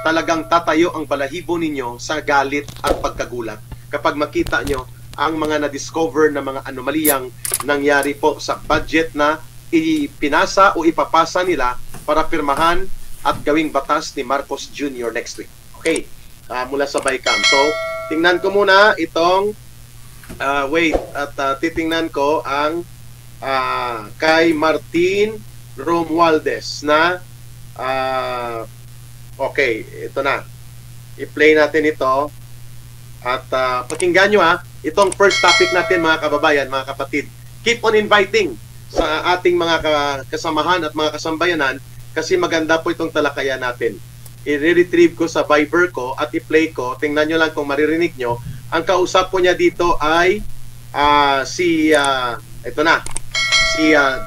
talagang tatayo ang balahibo ninyo sa galit at pagkagulat kapag makita nyo ang mga na-discover na mga anomaliyang nangyari po sa budget na ipinasa o ipapasa nila para pirmahan at gawing batas ni Marcos Jr. next week. Okay, mula sa BICAM. So, tingnan ko muna itong titingnan ko ang kay Martin Romualdez na okay, ito na. I-play natin ito at pakinggan nyo itong first topic natin mga kababayan, mga kapatid. Keep on inviting sa ating mga kasamahan at mga kasambayanan kasi maganda po itong talakayan natin. I-retrieve ko sa Viber ko at i-play ko. Tingnan nyo lang kung maririnig nyo. Ang kausap po niya dito ay si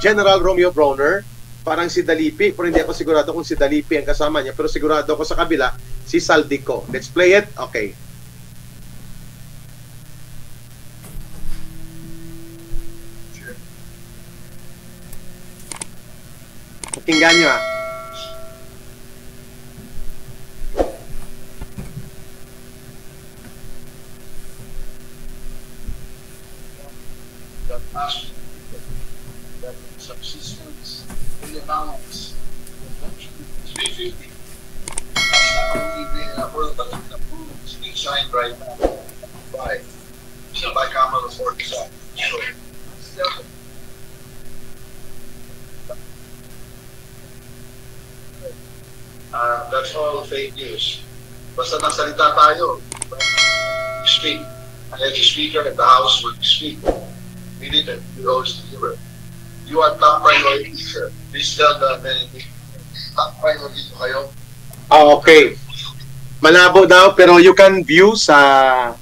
General Romeo Brawner, parang si Dalipi, pero hindi ako sigurado kung si Dalipi ang kasama niya, pero sigurado ako sa kabila, si Saldico. Let's play it. Okay. Pakinggan nyo subsistence in the balance. 350. That's not only being approved, but it's approved. It's being signed right now by Kamala Forza. That's all fake news. Basta nagsalita tayo. Speak. And as a speaker in the House would speak. We need it. We always deliver. You are top priority, sir. Please tell the many top priority to kayo. Okay. Malabo daw, pero you can view sa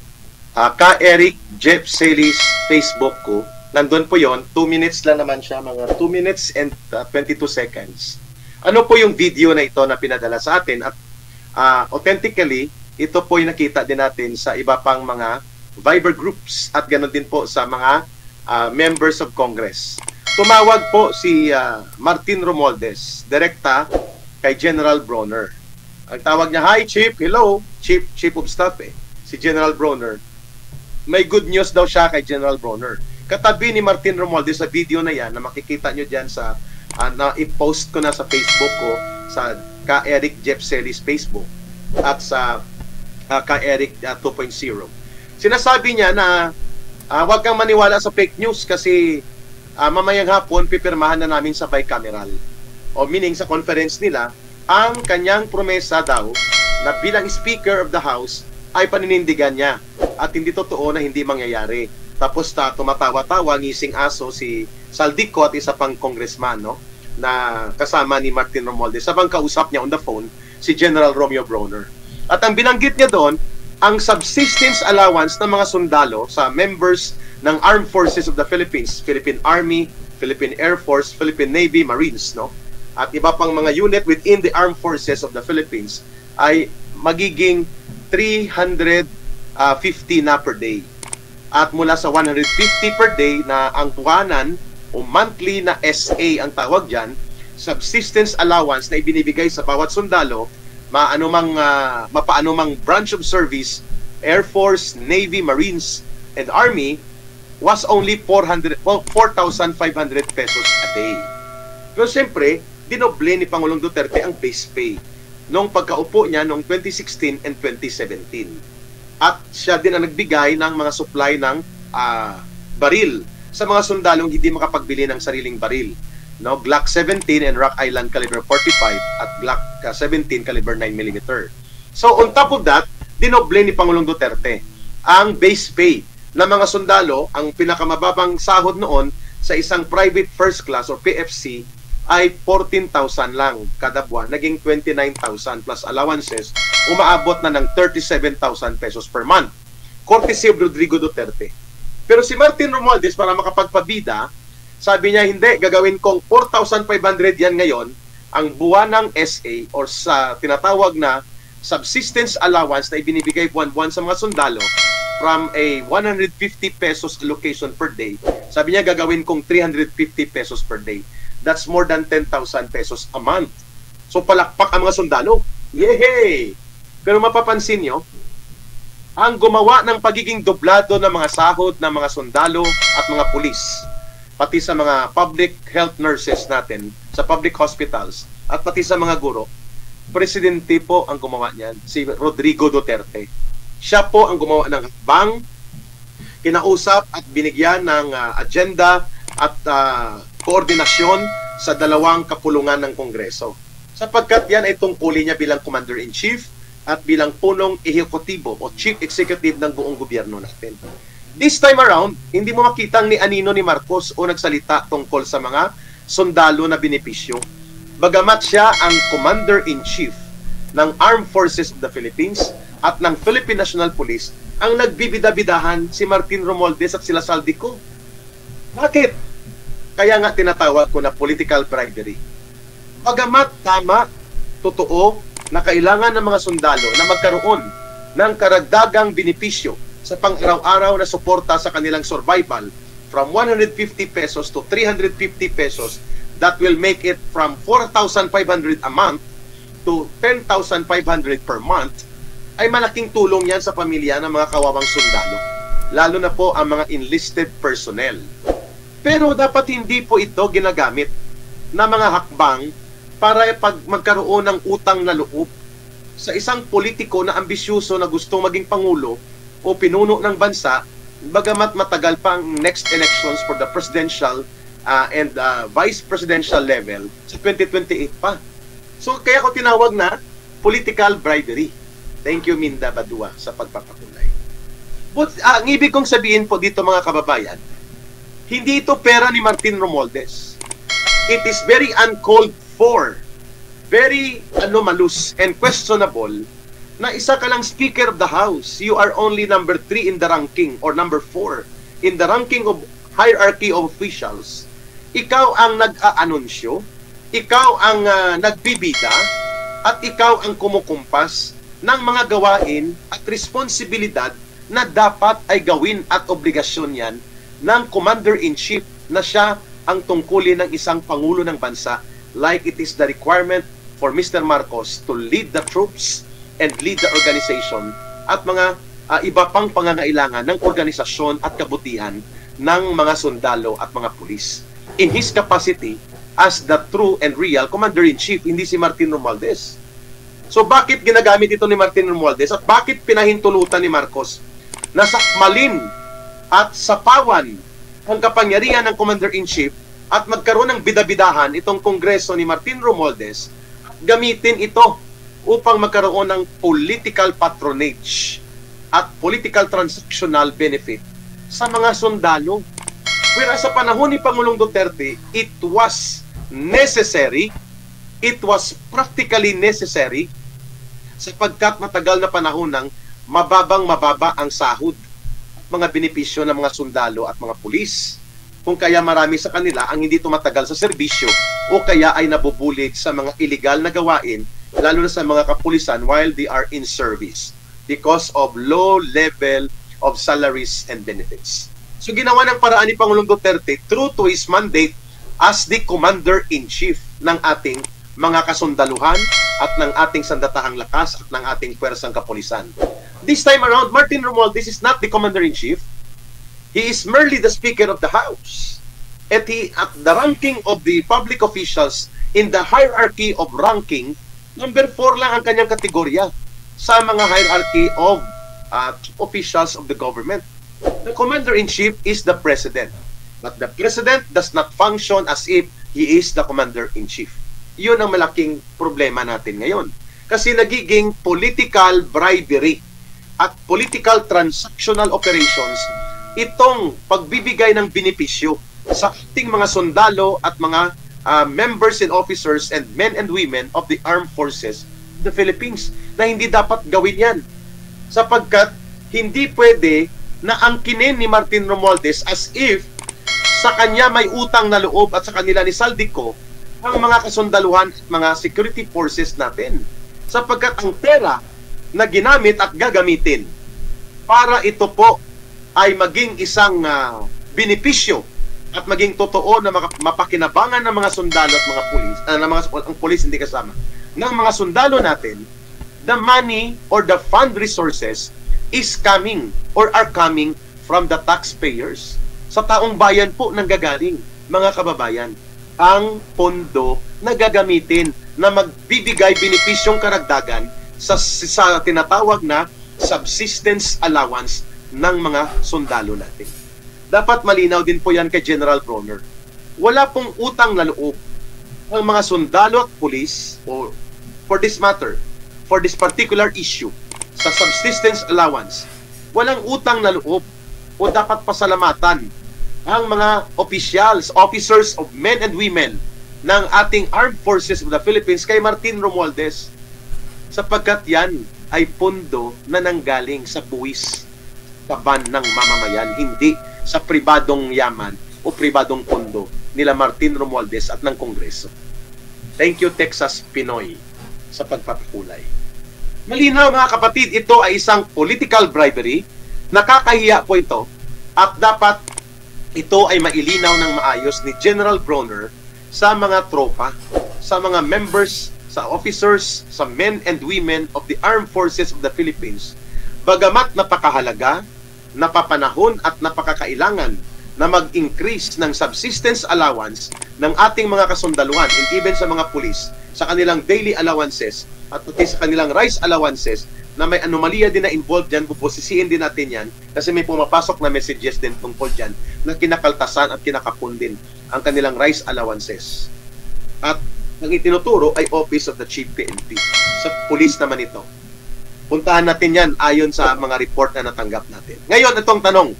Ka Eric Jeff Celis Facebook ko. Nandun po yon. 2 minutes lang naman siya. Mga 2 minutes and 22 seconds. Ano po yung video na ito na pinadala sa atin? At authentically, ito po yung nakita din natin sa iba pang mga Viber groups at ganoon din po sa mga members of Congress. Tumawag po si Martin Romualdez, direkta kay General Brawner. Ang tawag niya, "Hi Chief, hello." Chief of Staff si General Brawner. May good news daw siya kay General Brawner. Katabi ni Martin Romualdez sa video na yan, na makikita nyo dyan sa, na-i-post ko na sa Facebook ko, sa Ka Eric Jeff Celis Facebook, at sa Ka Eric 2.0. Sinasabi niya na huwag kang maniwala sa fake news kasi mamayang hapon pipirmahan na namin sa bicameral. O meaning sa conference nila, ang kanyang promesa daw na bilang Speaker of the House ay paninindigan niya at hindi totoo na hindi mangyayari. Tapos tumatawa-tawa, ngising aso si Saldico at isa pang congressman, no, na kasama ni Martin Romualdez. Sabang kausap niya on the phone si General Romeo Brawner. At ang binanggit niya doon, ang subsistence allowance ng mga sundalo sa members ng Armed Forces of the Philippines, Philippine Army, Philippine Air Force, Philippine Navy, Marines, no? At iba pang mga unit within the Armed Forces of the Philippines ay magiging 350 na per day. At mula sa 150 per day na ang tuwanan o monthly na SA ang tawag dyan, subsistence allowance na ibinibigay sa bawat sundalo, mapaanumang branch of service, Air Force, Navy, Marines, and Army, was only 4,500 pesos a day. Pero siyempre, dinoble ni Pangulong Duterte ang base pay nung pagkaupo niya noong 2016 and 2017. At siya din ang nagbigay ng mga supply ng baril sa mga sundalong hindi makapagbili ng sariling baril. No, Glock 17 and Rock Island caliber 45 at Glock 17 caliber 9mm. So on top of that, dinoble ni Pangulong Duterte ang base pay ng mga sundalo. Ang pinakamababang sahod noon sa isang private first class or PFC ay 14,000 lang kada buwan, naging 29,000 plus allowances, umaabot na ng 37,000 pesos per month. Courtesy of Rodrigo Duterte. Pero si Martin Romualdez, para makapagpabida, sabi niya, hindi, gagawin kong 4,500 yan ngayon, ang buwanang SA or sa tinatawag na subsistence allowance na ibinibigay buwan-buwan sa mga sundalo from a 150 pesos allocation per day. Sabi niya, gagawin kong 350 pesos per day. That's more than 10,000 pesos a month. So palakpak ang mga sundalo. Yehey! Pero mapapansin nyo, ang gumawa ng pagiging doblado ng mga sahod ng mga sundalo at mga pulis, pati sa mga public health nurses natin, sa public hospitals, at pati sa mga guro, presidente po ang gumawa niyan, si Rodrigo Duterte. Siya po ang gumawa ng hakbang, kinausap at binigyan ng agenda at koordinasyon sa dalawang kapulungan ng Kongreso. Sapagkat yan ay tungkulin niya bilang Commander-in-Chief at bilang punong ehekutibo o Chief Executive ng buong gobyerno natin. This time around, hindi mo makitang ni Anino ni Marcos o nagsalita tungkol sa mga sundalo na benepisyo. Bagamat siya ang Commander-in-Chief ng Armed Forces of the Philippines at ng Philippine National Police, ang nagbibida-bidahan si Martin Romualdez at sila Saldico. Bakit? Kaya nga tinatawag ko na political bribery. Bagamat tama, totoo, na kailangan ng mga sundalo na magkaroon ng karagdagang benepisyo sa pang-araw-araw na suporta sa kanilang survival from 150 pesos to 350 pesos, that will make it from 4,500 a month to 10,500 per month, ay malaking tulong yan sa pamilya ng mga kawawang sundalo, lalo na po ang mga enlisted personnel. Pero dapat hindi po ito ginagamit na mga hakbang para pag magkaroon ng utang na loob sa isang politiko na ambisyoso na gustong maging pangulo o pinuno ng bansa, bagamat matagal pa ang next elections for the presidential and vice presidential level sa 2028 pa. So kaya ko tinawag na political bribery. Thank you, Minda Badua, sa pagpapakulay. But ang ibig kong sabihin po dito, mga kababayan, hindi ito pera ni Martin Romualdez. It is very uncalled for, very anomalous and questionable na isa ka lang Speaker of the House. You are only number 3 in the ranking or number 4 in the ranking of hierarchy of officials. Ikaw ang nag-aanunsyo, ikaw ang nagbibida, at ikaw ang kumukumpas ng mga gawain at responsibilidad na dapat ay gawin at obligasyon yan ng Commander-in-Chief na siya ang tungkulin ng isang Pangulo ng bansa, like it is the requirement for Mr. Marcos to lead the troops and lead the organization at mga iba pang pangangailangan ng organisasyon at kabutihan ng mga sundalo at mga pulis. In his capacity as the true and real Commander-in-Chief, hindi si Martin Romualdez. So bakit ginagamit ito ni Martin Romualdez at bakit pinahintulutan ni Marcos na sakmalin at sapawan ang kapangyarihan ng Commander-in-Chief at magkaroon ng bidabidahan itong Kongreso ni Martin Romualdez, gamitin ito upang magkaroon ng political patronage at political transactional benefit sa mga sundalo. Whereas sa panahon ni Pangulong Duterte, it was necessary, it was practically necessary, sapagkat matagal na panahon ng mababa ang sahod, mga benepisyo ng mga sundalo at mga pulis. Kung kaya marami sa kanila ang hindi tumatagal sa serbisyo o kaya ay nabubulit sa mga illegal na gawain, lalo na sa mga kapulisan while they are in service because of low level of salaries and benefits. So ginawa ng paraan ni Pangulong Duterte, true to his mandate as the Commander-in-Chief ng ating mga kasundaluhan at ng ating sandatahang lakas at ng ating pwersang kapulisan. This time around, Martin Romualdez is not the Commander-in-Chief. He is merely the Speaker of the House. At the ranking of the public officials in the hierarchy of ranking, number 4 lang ang kanyang kategorya sa mga hierarchy of officials of the government. The Commander-in-Chief is the President. But the President does not function as if he is the Commander-in-Chief. Yun ang malaking problema natin ngayon. Kasi nagiging political bribery at political transactional operations itong pagbibigay ng benepisyo sa ating mga sundalo at mga members and officers and men and women of the armed forces of the Philippines, na hindi dapat gawin yan. Sapagkat hindi pwede na angkinin ni Martin Romualdez as if sa kanya may utang na loob at sa kanila ni Saldico ang mga kasundaluhan at mga security forces natin. Sapagkat ang pera na ginamit at gagamitin para ito po ay maging isang benepisyo at maging totoo na mapakinabangan ng mga sundalo at mga pulis, ang pulis hindi kasama, ng mga sundalo natin, the money or the fund resources is coming or are coming from the taxpayers. Sa taong bayan po nanggagaling, mga kababayan, ang pondo na gagamitin na magbibigay benepisyong karagdagan sa tinatawag na subsistence allowance ng mga sundalo natin. Dapat malinaw din po yan kay General Bronner. Wala pong utang na loob ang mga sundalo at pulis, o for this matter, for this particular issue, sa subsistence allowance. Walang utang na loob o dapat pasalamatan ang mga officers of men and women ng ating Armed Forces of the Philippines kay Martin Romualdez, sapagkat yan ay pondo na nanggaling sa buwis kaban ng mamamayan, hindi sa pribadong yaman o pribadong pondo nila Martin Romualdez at ng Kongreso. Thank you, Texas Pinoy, sa pagpapakulay. Malinaw mga kapatid, ito ay isang political bribery. Nakakahiya po ito at dapat ito ay mailinaw ng maayos ni General Bronner sa mga tropa, sa mga members, sa officers, sa men and women of the Armed Forces of the Philippines. Bagamat napakahalaga, napapanahon at napakakailangan na mag-increase ng subsistence allowance ng ating mga kasundaluhan and even sa mga pulis sa kanilang daily allowances at pati sa kanilang rice allowances na may anomalya din na involved dyan, pupusisiin din natin yan kasi may pumapasok na messages din tungkol dyan na kinakaltasan at kinakapon din ang kanilang rice allowances. At ang itinuturo ay Office of the Chief PNP. Sa pulis naman ito. Puntahan natin yan ayon sa mga report na natanggap natin. Ngayon, itong tanong,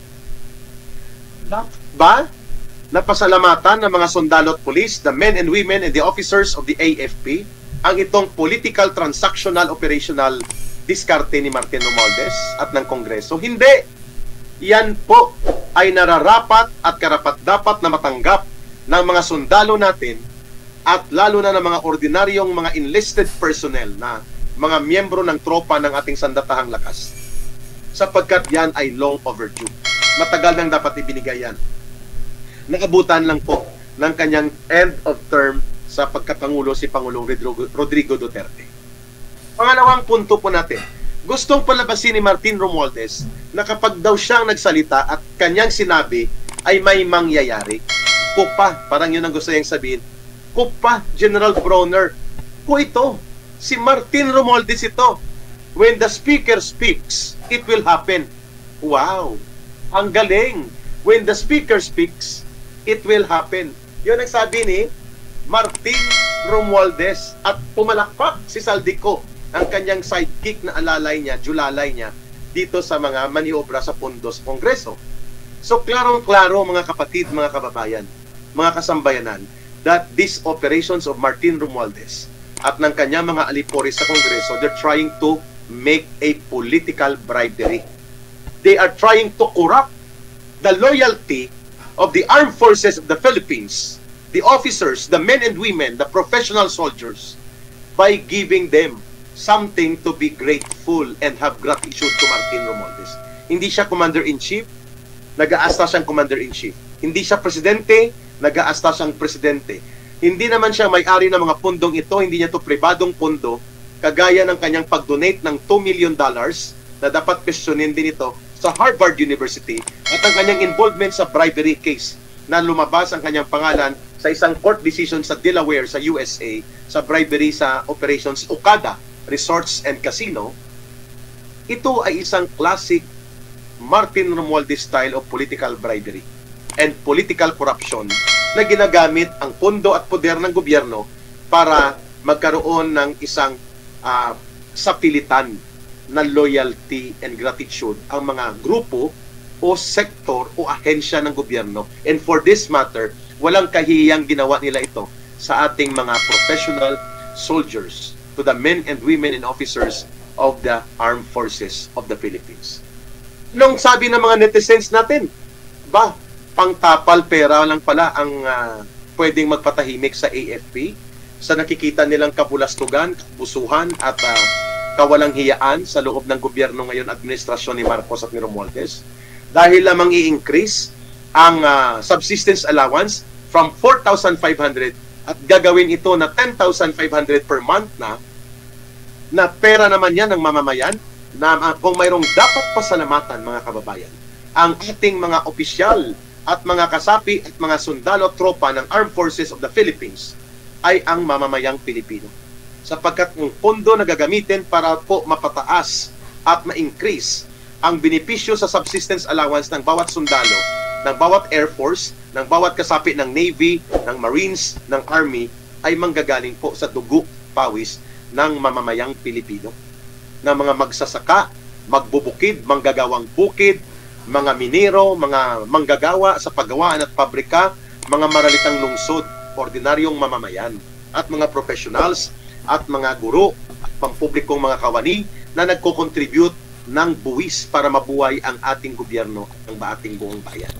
ba napasalamatan ng mga sundalo at pulis, the men and women and the officers of the AFP, ang itong political transactional operational diskarte ni Martin Romualdez at ng Kongreso? Hindi. Yan po ay nararapat at karapat-dapat na matanggap ng mga sundalo natin at lalo na ng mga ordinaryong mga enlisted personnel na mga miyembro ng tropa ng ating sandatahang lakas, sapagkat yan ay long overdue. Matagal nang dapat ibinigay yan. Nakabutan lang po ng kanyang end of term sa pagkapangulo si Pangulong Rodrigo Duterte. Pangalawang punto po natin, gustong palabasin ni Martin Romualdez na kapag daw siyang nagsalita at kanyang sinabi ay may mangyayari. Kupa, parang yun ang gusto niyang sabihin. Kupa, General Bronner. Ko ito, si Martin Romualdez ito. When the speaker speaks, it will happen. Wow! Ang galing! When the speaker speaks, it will happen. Yun ang sabi ni Martin Romualdez. At pumalakpak si Saldico, ang kanyang sidekick na alalay niya, julalay niya, dito sa mga maniobra sa pondo sa Kongreso. So, klarong-klaro mga kapatid, mga kababayan, mga kasambayanan, that these operations of Martin Romualdez at ng kanyang mga alipores sa Kongreso, they're trying to make a political bribery. They are trying to corrupt the loyalty of the Armed Forces of the Philippines, the officers, the men and women, the professional soldiers, by giving them something to be grateful and have gratitude to Martin Romualdez. Hindi siya Commander-in-Chief, nag-aasta siyang Commander-in-Chief. Hindi siya Presidente, nag-aasta siyang Presidente. Hindi naman siya may-ari ng mga pundong ito, hindi niya to pribadong pundo, kagaya ng kanyang pag-donate ng $2 million na dapat questionin din ito sa Harvard University at ang kanyang involvement sa bribery case na lumabas ang kanyang pangalan sa isang court decision sa Delaware sa USA sa bribery sa operations Okada Resorts and Casino. Ito ay isang classic Martin Romualdez style of political bribery and political corruption na ginagamit ang pondo at poder ng gobyerno para magkaroon ng isang sapilitan na loyalty and gratitude ang mga grupo o sektor o ahensya ng gobyerno. And for this matter, walang kahiyang ginawa nila ito sa ating mga professional soldiers, to the men and women and officers of the Armed Forces of the Philippines. Nung sabi ng mga netizens natin, ba, pangtapal pera lang pala ang pwedeng magpatahimik sa AFP sa nakikita nilang kabulastugan, kapusuhan at kawalang hiyaan sa loob ng gobyerno ngayon, administrasyon ni Marcos at ni Romualdez, dahil lamang i-increase ang subsistence allowance from 4,500 at gagawin ito na 10,500 per month na, na pera naman yan ng mamamayan, na kung mayroong dapat pasalamatan mga kababayan, ang ating mga opisyal at mga kasapi at mga sundalo tropa ng Armed Forces of the Philippines ay ang mamamayang Pilipino. Sapagkat ang pondo na gagamitin para po mapataas at ma-increase ang benepisyo sa subsistence allowance ng bawat sundalo, ng bawat Air Force, ng bawat kasapi ng Navy, ng Marines, ng Army, ay manggagaling po sa dugo, pawis ng mamamayang Pilipino. Na mga magsasaka, magbubukid, manggagawang bukid, mga minero, mga manggagawa sa paggawaan at pabrika, mga maralitang lungsod, ordinaryong mamamayan, at mga professionals, at mga guro, at pampublikong mga kawani na nagko-contribute ng buwis para mabuhay ang ating gobyerno at ang ating buong bayan.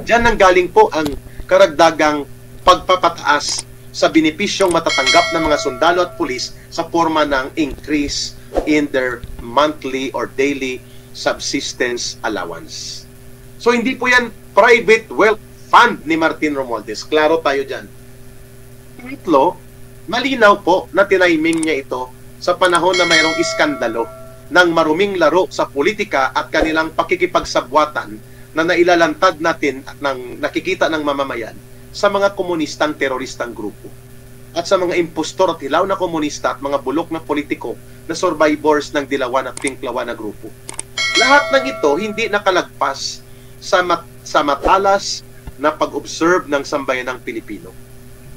Diyan nanggaling po ang karagdagang pagpapataas sa benepisyong matatanggap ng mga sundalo at pulis sa forma ng increase in their monthly or daily subsistence allowance. So hindi po yan private wealth fund ni Martin Romualdez. Klaro tayo dyan. Itlo, malinaw po na tiniming niya ito sa panahon na mayroong iskandalo ng maruming laro sa politika at kanilang pakikipagsabwatan na nailalantad natin at nakikita ng mamamayan sa mga komunistang teroristang grupo at sa mga impostor at hilaw na komunista at mga bulok na politiko na survivors ng dilawan at pinklawan na grupo. Lahat ng ito hindi nakalagpas sa matalas na pag-observe ng sambayanang Pilipino.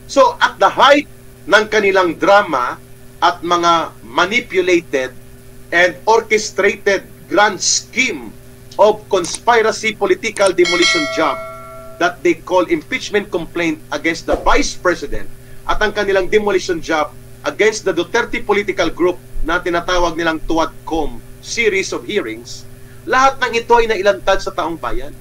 So at the height ng kanilang drama at mga manipulated and orchestrated grand scheme of conspiracy political demolition job that they call impeachment complaint against the Vice President at ang kanilang demolition job against the Duterte political group na tinatawag nilang Tuadcom series of hearings, lahat ng ito ay nailantad sa taong bayan.